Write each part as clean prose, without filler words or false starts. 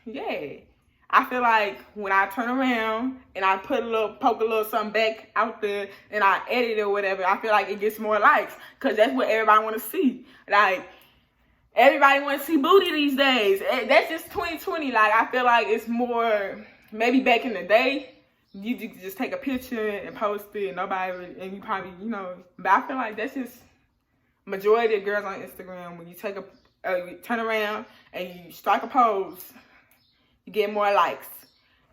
yeah. I feel like when I turn around and I poke a little something back out there and I edit it or whatever, I feel like it gets more likes because that's what everybody want to see. Like, everybody want to see booty these days. That's just 2020. Like, I feel like it's more, maybe back in the day, you just take a picture and post it and and you probably, but I feel like that's just majority of girls on Instagram. When you you turn around and you strike a pose, you get more likes,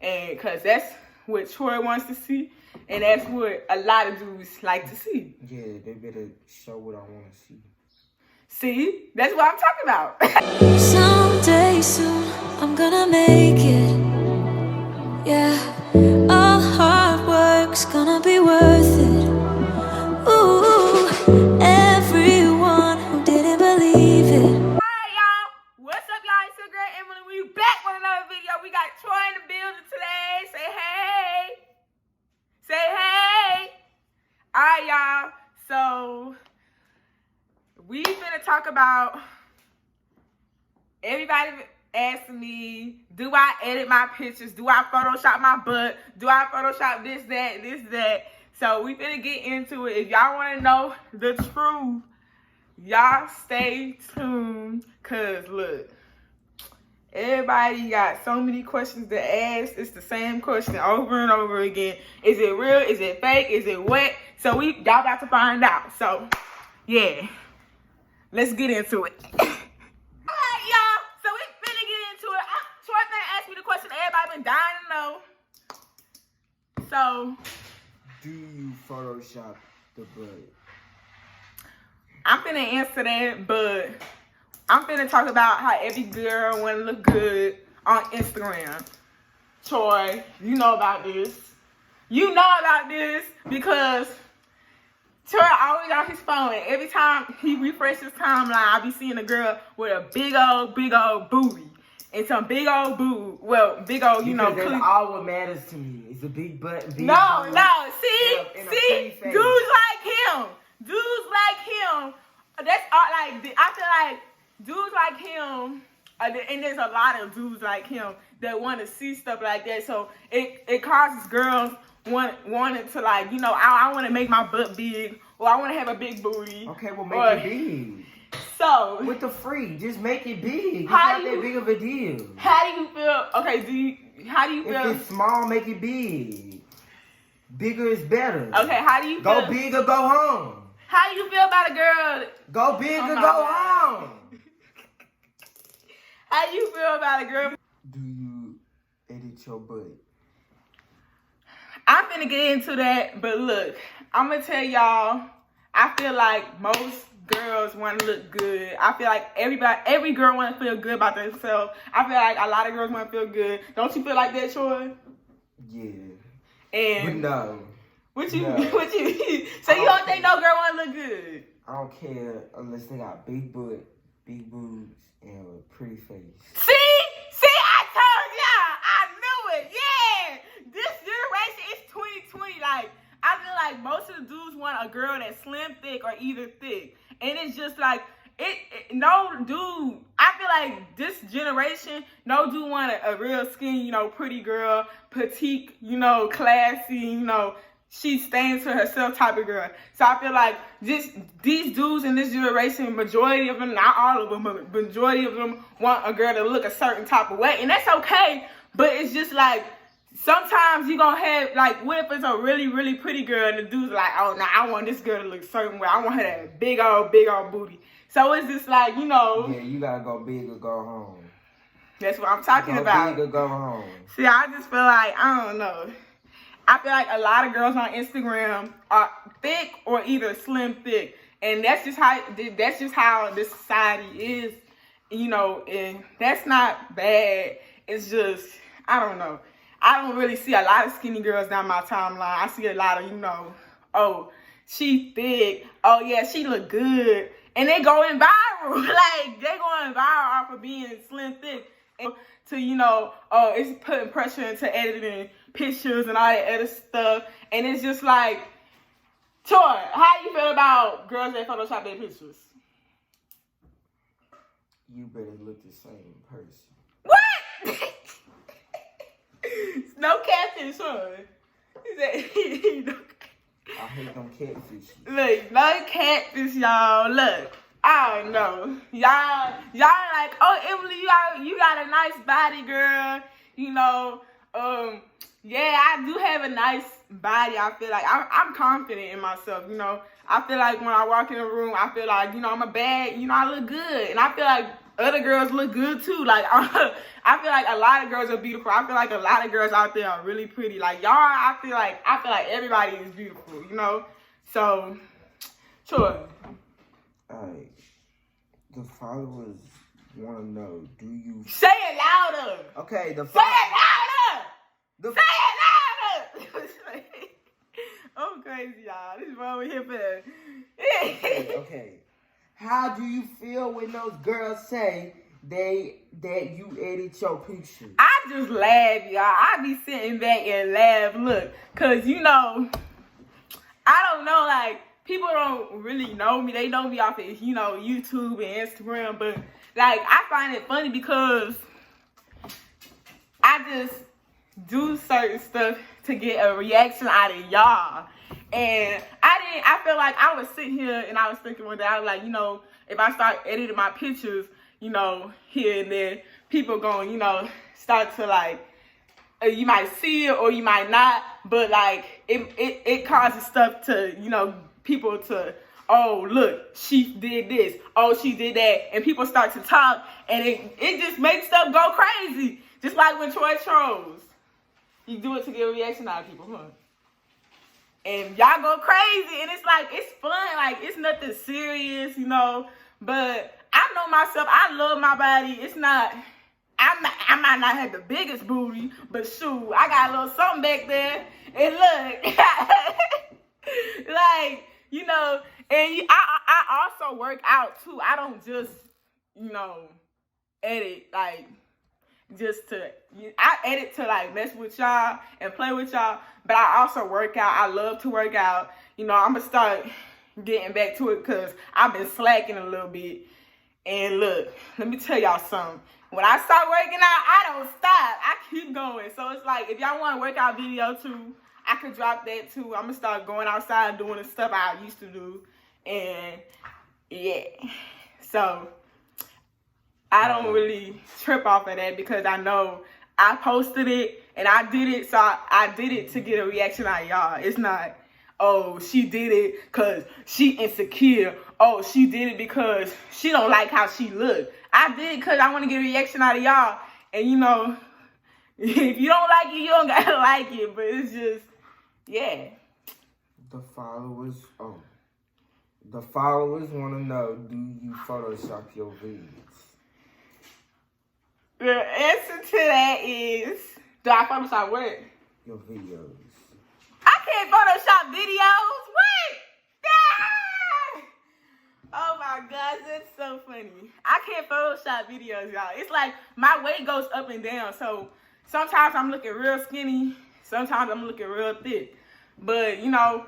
and because that's what Troy wants to see, and that's what a lot of dudes like to see. Yeah, they better show what I want to see. See, that's what I'm talking about. Someday soon, I'm gonna make it. Yeah, all hard work's gonna be worth it. Ooh, everyone who didn't believe it. What's up, y'all? It's your girl Emily. We back with another video. We got Troy in the building today. Say hey. Say hey. Alright, y'all. So we finna talk about, everybody asking me, do I edit my pictures? Do I Photoshop my butt? Do I Photoshop this, that? So we finna get into it. If y'all wanna know the truth, y'all stay tuned, cause look, everybody got so many questions to ask. It's the same question over and over again. Is it real? Is it fake? Is it wet? So y'all about to find out. So yeah, let's get into it. Alright, y'all. So we finna get into it. Troy finna ask me the question everybody been dying to know. So, do you Photoshop the butt? I'm finna answer that, but I'm finna talk about how every girl wanna look good on Instagram. Troy, you know about this. You know about this because Troy always on his phone, and every time he refreshes his timeline, I be seeing a girl with a big old booty and some big old boob. Well, big old, Because that's all what matters to me. It's a big butt, big No, boob, see, dudes like him. That's all. Like, I feel like dudes like him, and there's a lot of dudes like him that want to see stuff like that. So it causes girls wanting to, like, I want to make my butt big, or I want to have a big booty. Okay, well, make it big. So with the free, just make it big. It's how not that big of a deal. How do you feel? Okay, how do you feel? If it's small, make it big. Bigger is better. Okay, how do you feel? Go big or go home. How do you feel about a girl? Go big or go home. How do you feel about a girl? Do you edit your butt? I'm finna get into that, but look, I'm gonna tell y'all, I feel like most girls want to look good. I feel like every girl want to feel good about themselves. I feel like a lot of girls want to feel good. Don't you feel like that, Troy? Yeah. And but no. What you mean? So you don't think no girl want to look good? I don't care unless they got big butt, big boobs, and a pretty face. See, I told y'all. I knew it. Yeah. This generation is 2020. Like, I feel like most of the dudes want a girl that's slim, thick, or either thick. And it's just like, no dude, I feel like this generation, no dude want a real skinny, pretty girl, petite, classy, she stands for herself type of girl. So I feel like these dudes in this generation, majority of them, not all of them, but majority of them want a girl to look a certain type of way. And that's okay, but it's just like, sometimes you gonna have, like, what if it's a really, really pretty girl and the dude's like, oh, no, I want this girl to look a certain way. I want her to have big old booty. So it's just like, Yeah, you gotta go big or go home. That's what I'm talking about. Go big or go home. See, I just feel like, I don't know. I feel like a lot of girls on Instagram are thick or either slim thick. And that's just how this society is, and that's not bad. It's just, I don't know. I don't really see a lot of skinny girls down my timeline. I see a lot of, oh, she thick. Oh, yeah, she look good. And they going viral. Like, they going viral off of being slim thick. And to, it's putting pressure into editing pictures and all that other stuff. And it's just like, Troy, how do you feel about girls that Photoshop their pictures? You better look the same person. No catfish, huh? He said, no. I hate them catfish. Look, no catfish, y'all. Look, I don't know. Y'all like, oh, Emily, you got a nice body, girl. You know, yeah, I do have a nice body. I feel like I'm confident in myself, you know. I feel like when I walk in a room, I feel like, you know, I'm a bad, you know, I look good. And I feel like other girls look good too. Like, I feel like a lot of girls are beautiful. I feel like a lot of girls out there are really pretty. Like, y'all, I feel like everybody is beautiful, you know. So, sure. Alright. The followers want to know, do you... Say it louder. Okay, Say it louder. Say it louder. I'm crazy, y'all. This is what we're here for. Okay. How do you feel when those girls say that you edit your pictures? I just laugh, y'all. I be sitting back and laugh. Look, cause you know, I don't know, like, people don't really know me. They know me off of, you know, YouTube and Instagram, but like, I find it funny because I just do certain stuff to get a reaction out of y'all. And I feel like I was sitting here and I was thinking one day, I was like, you know, if I start editing my pictures, you know, here and there, people going, you know, start to like, you might see it or you might not, but like, it causes stuff to, you know, people to, oh, look, she did this, oh, she did that, and people start to talk, and it just makes stuff go crazy. Just like when Troy trolls. You do it to get a reaction out of people, huh? And y'all go crazy, and it's like, it's fun, like, it's nothing serious, you know, but I know myself, I love my body. It's not, I might not have the biggest booty, but shoot, I got a little something back there, and look, like, you know, and I also work out, too. I don't just, you know, edit, like, just to, I edit to like mess with y'all and play with y'all, but I also work out. I love to work out. You know, I'm gonna start getting back to it because I've been slacking a little bit. And look, let me tell y'all something. When I start working out, I don't stop. I keep going. So it's like, if y'all want a workout video too, I could drop that too. I'm gonna start going outside doing the stuff I used to do. And yeah, so I don't really trip off of that because I know I posted it and I did it, so I did it to get a reaction out of y'all. It's not, oh, she did it because she insecure. Oh, she did it because she don't like how she look. I did it because I want to get a reaction out of y'all. And, you know, if you don't like it, you don't got to like it. But it's just, yeah. The followers want to know, do you Photoshop your videos? The answer to that is, do I Photoshop what? Your videos. I can't Photoshop videos. What? Ah! Oh my gosh, that's so funny. I can't Photoshop videos, y'all. It's like my weight goes up and down. So sometimes I'm looking real skinny. Sometimes I'm looking real thick. But, you know,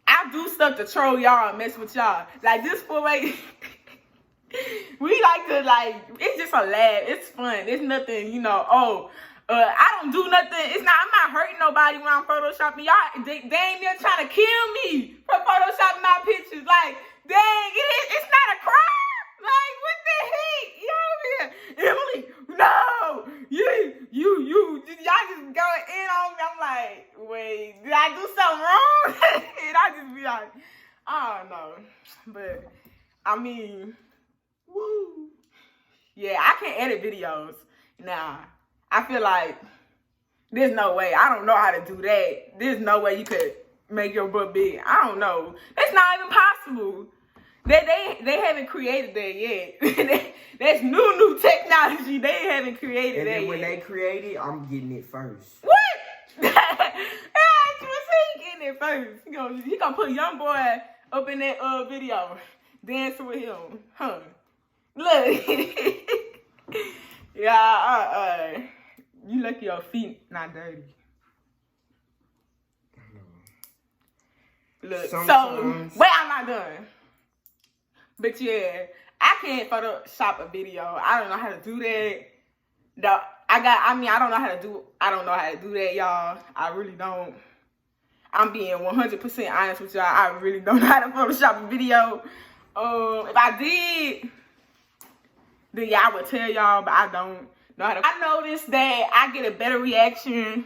I do stuff to troll y'all and mess with y'all. Like this for like... We like to, like, it's just a laugh. It's fun. It's nothing, you know, I don't do nothing. I'm not hurting nobody when I'm Photoshopping. Y'all, they ain't there trying to kill me for Photoshopping my pictures. Like, dang, it's not a crime. Like, what the heck? You know, Emily, no. Y'all just going in on me. I'm like, wait, did I do something wrong? And I just be like, I don't know. But, I mean... Woo. Yeah, I can't edit videos. Nah, I feel like there's no way. I don't know how to do that. There's no way you could make your butt big. I don't know. That's not even possible. They haven't created that yet. That's new technology. They haven't created that yet. And then when they create it, I'm getting it first. What? He getting it first. He gonna put young boy up in that video, dancing with him, huh? Look, yeah, you lucky your feet not dirty. Look, sometimes. So, wait, I'm not done. But yeah, I can't Photoshop a video. I don't know how to do that. I don't know how to do that, y'all. I really don't. I'm being 100% honest with y'all. I really don't know how to Photoshop a video. If I did, then yeah, I would tell y'all, but I don't know how to. I noticed that I get a better reaction.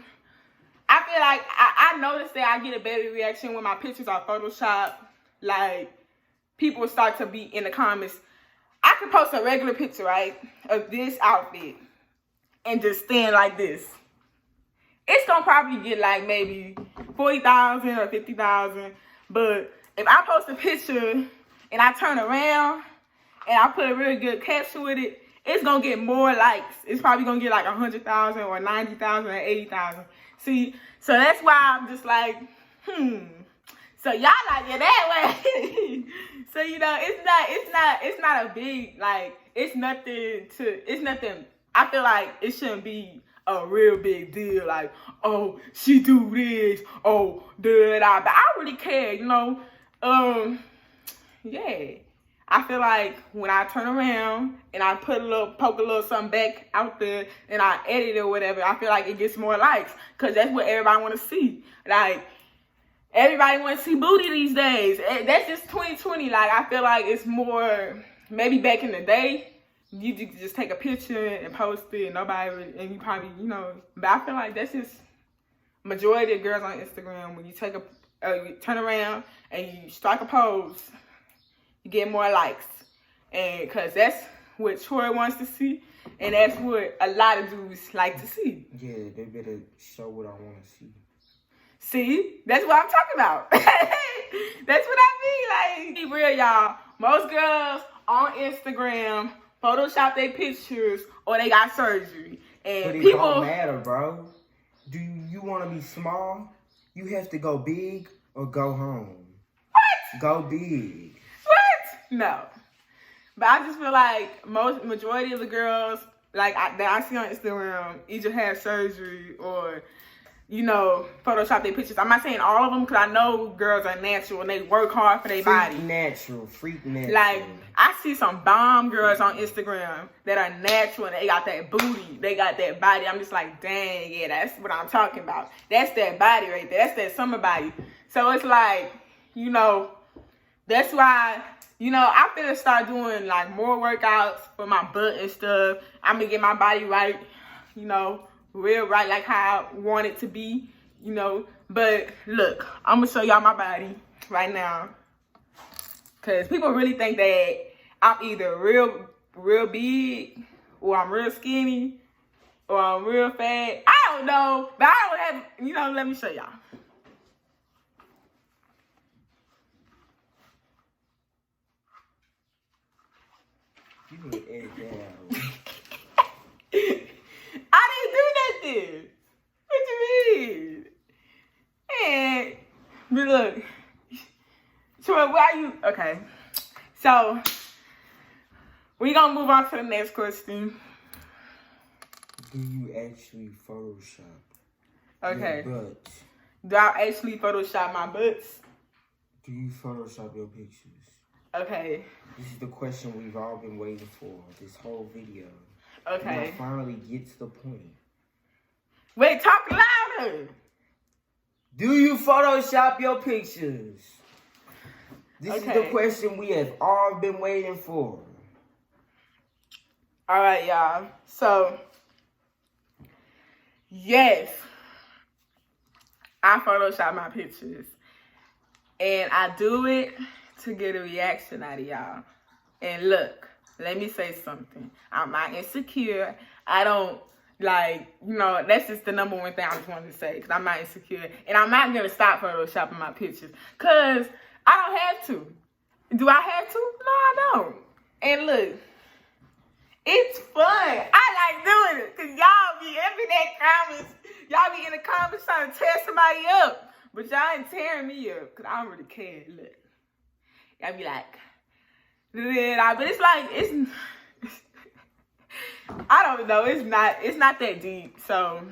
I feel like I noticed that I get a better reaction when my pictures are Photoshopped. Like, people start to be in the comments. I can post a regular picture, right, of this outfit and just stand like this. It's gonna probably get like maybe 40,000 or 50,000. But if I post a picture and I turn around and I put a really good caption with it, it's gonna get more likes. It's probably gonna get like 100,000 or 90,000 or 80,000. See, so that's why I'm just like, So y'all like it that way. So it's not a big, like, it's nothing. I feel like it shouldn't be a real big deal. Like, oh, she do this, oh, da. But I really care, yeah. I feel like when I turn around and I poke a little something back out there and I edit it or whatever, I feel like it gets more likes, because that's what everybody want to see. Like, everybody want to see booty these days. That's just 2020. Like, I feel like it's more, maybe back in the day, you could just take a picture and post it and nobody really, and you probably, but I feel like that's just majority of girls on Instagram. When you take you turn around and you strike a pose, you get more likes. And because that's what Troy wants to see, and that's what a lot of dudes like to see. Yeah, they better show what I want to see. See, that's what I'm talking about. That's what I mean. Like, be real, y'all. Most girls on Instagram Photoshop their pictures or they got surgery. And but it people don't matter, bro. Do you want to be small? You have to go big or go home. What? Go big. What? No. But I just feel like majority of the girls that I see on Instagram either have surgery or, Photoshop their pictures. I'm not saying all of them, because I know girls are natural and they work hard for their body. Freak natural. Like, I see some bomb girls on Instagram that are natural and they got that booty. They got that body. I'm just like, dang, yeah, that's what I'm talking about. That's that body right there. That's that summer body. So it's like, that's why, I'm finna start doing like more workouts for my butt and stuff. I'm gonna get my body right, real right, like how I want it to be, But look, I'm gonna show y'all my body right now, because people really think that I'm either real big, or I'm real skinny, or I'm real fat. I don't know, but I don't have, let me show y'all. You need to edit that out. I didn't do nothing. What you mean? And, but look, Troy, why you, okay. So, we're going to move on to the next question. Do you actually Photoshop Okay. your butt? Do I actually Photoshop my butts? Do you Photoshop your pictures? Okay. This is the question we've all been waiting for this whole video. Okay. And I finally get to the point. Wait, talk louder. Do you Photoshop your pictures? This is the question we have all been waiting for. All right, y'all. So, yes, I Photoshop my pictures. And I do it to get a reaction out of y'all. And look, let me say something. I'm not insecure. I don't, that's just the number one thing I just wanted to say, because I'm not insecure. And I'm not going to stop Photoshopping my pictures, because I don't have to. Do I have to? No, I don't. And look, it's fun. I like doing it, because y'all be y'all be in the comments trying to tear somebody up. But y'all ain't tearing me up, because I don't really care. Look. Y'all be like, but it's like, I don't know. It's not that deep. So,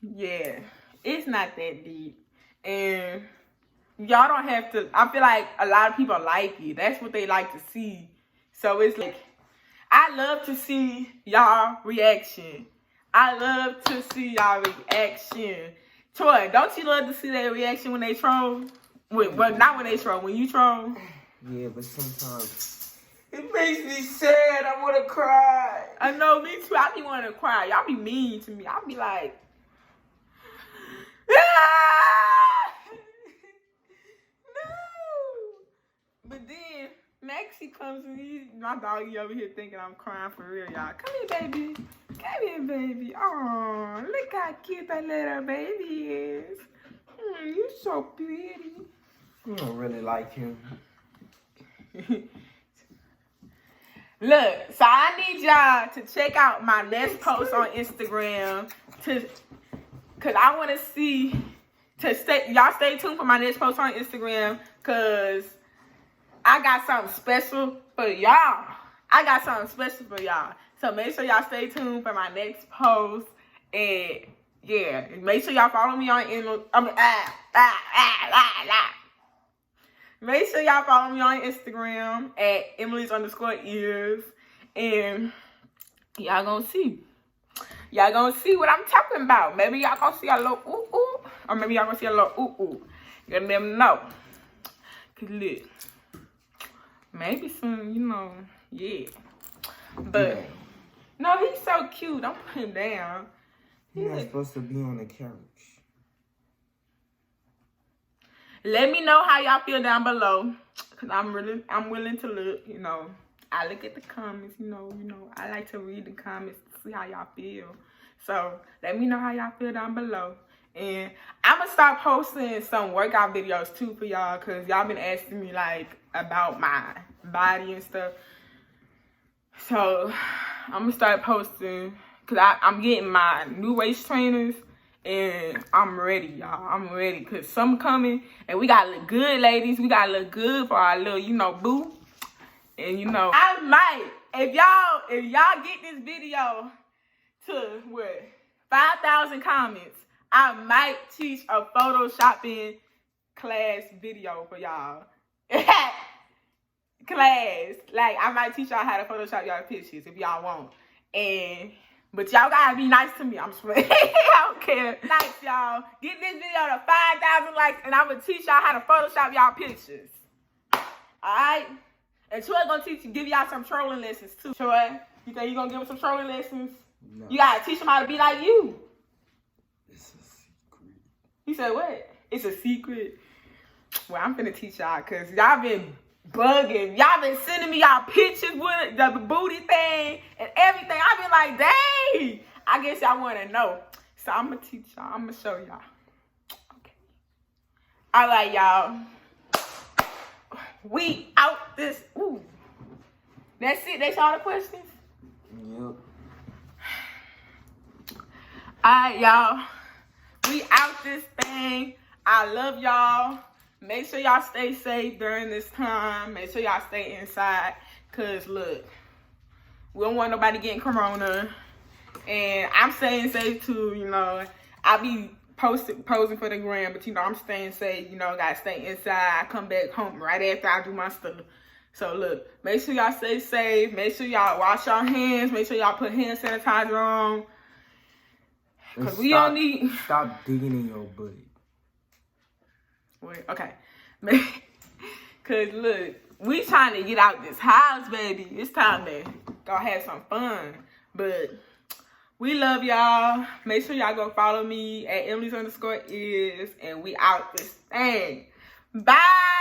yeah, it's not that deep. And y'all don't have to, I feel like a lot of people like it. That's what they like to see. So it's like, I love to see y'all reaction. I love to see y'all reaction. Troy, don't you love to see their reaction when they troll? Well, not when they troll, when you troll. Yeah, but sometimes it makes me sad. I want to cry. I know, me too. I be wanting to cry. Y'all be mean to me. I be like, no. But then Maxie comes and my doggy over here thinking I'm crying for real, y'all. Come here, baby. Come here, baby. Oh, look how cute that little baby is. You so pretty. I don't really like him. Look, so I need y'all to check out my next post on Instagram cause I want to see y'all stay tuned for my next post on Instagram cause I got something special for y'all. So make sure y'all stay tuned for my next post and yeah, make sure y'all follow me on Make sure y'all follow me on Instagram at Emily's_ears. And y'all gonna see. Y'all gonna see what I'm talking about. Maybe y'all gonna see a little ooh-ooh. Or maybe y'all gonna see a little ooh-ooh. You gotta let them know. Cause look. Maybe some, yeah. But, no, he's so cute. Don't put him down. He's not supposed to be on the couch. Let me know how y'all feel down below, cause I'm willing to look. I look at the comments. I like to read the comments to see how y'all feel. So let me know how y'all feel down below, and I'm gonna start posting some workout videos too for y'all, cause y'all been asking me like about my body and stuff. So I'm gonna start posting, cause I'm getting my new waist trainers. And I'm ready, y'all. I'm ready. Because summer coming. And we got to look good, ladies. We got to look good for our little, boo. And, I might. If y'all get this video to, 5,000 comments, I might teach a Photoshopping class video for y'all. Class. Like, I might teach y'all how to Photoshop y'all pictures if y'all want. But y'all gotta be nice to me. I'm sweating. I don't care. Nice, y'all. Get this video to 5,000 likes, and I'm gonna teach y'all how to Photoshop y'all pictures. Alright? And Troy gonna give y'all some trolling lessons too. Troy, you think you gonna give him some trolling lessons? No. You gotta teach him how to be like you. It's a secret. You said what? It's a secret. Well, I'm finna teach y'all, cause y'all been bugging. Y'all been sending me y'all pictures with the booty thing and everything. I've been like, dang. I guess y'all want to know. So I'm going to teach y'all. I'm going to show y'all. Okay. All right, y'all. We out this. Ooh. That's it. That's all the questions? Yep. All right, y'all. We out this thing. I love y'all. Make sure y'all stay safe during this time. Make sure y'all stay inside. Because, look, we don't want nobody getting corona. And I'm staying safe, too, I be posing for the gram. But, I'm staying safe. Got to stay inside. I come back home right after I do my stuff. So, look, make sure y'all stay safe. Make sure y'all wash your hands. Make sure y'all put hand sanitizer on. Because we don't need... Stop digging in your butt. Wait, okay. Cause look, we trying to get out this house, baby. It's time to go have some fun. But we love y'all. Make sure y'all go follow me at Emily's_ears. And we out this thing. Bye.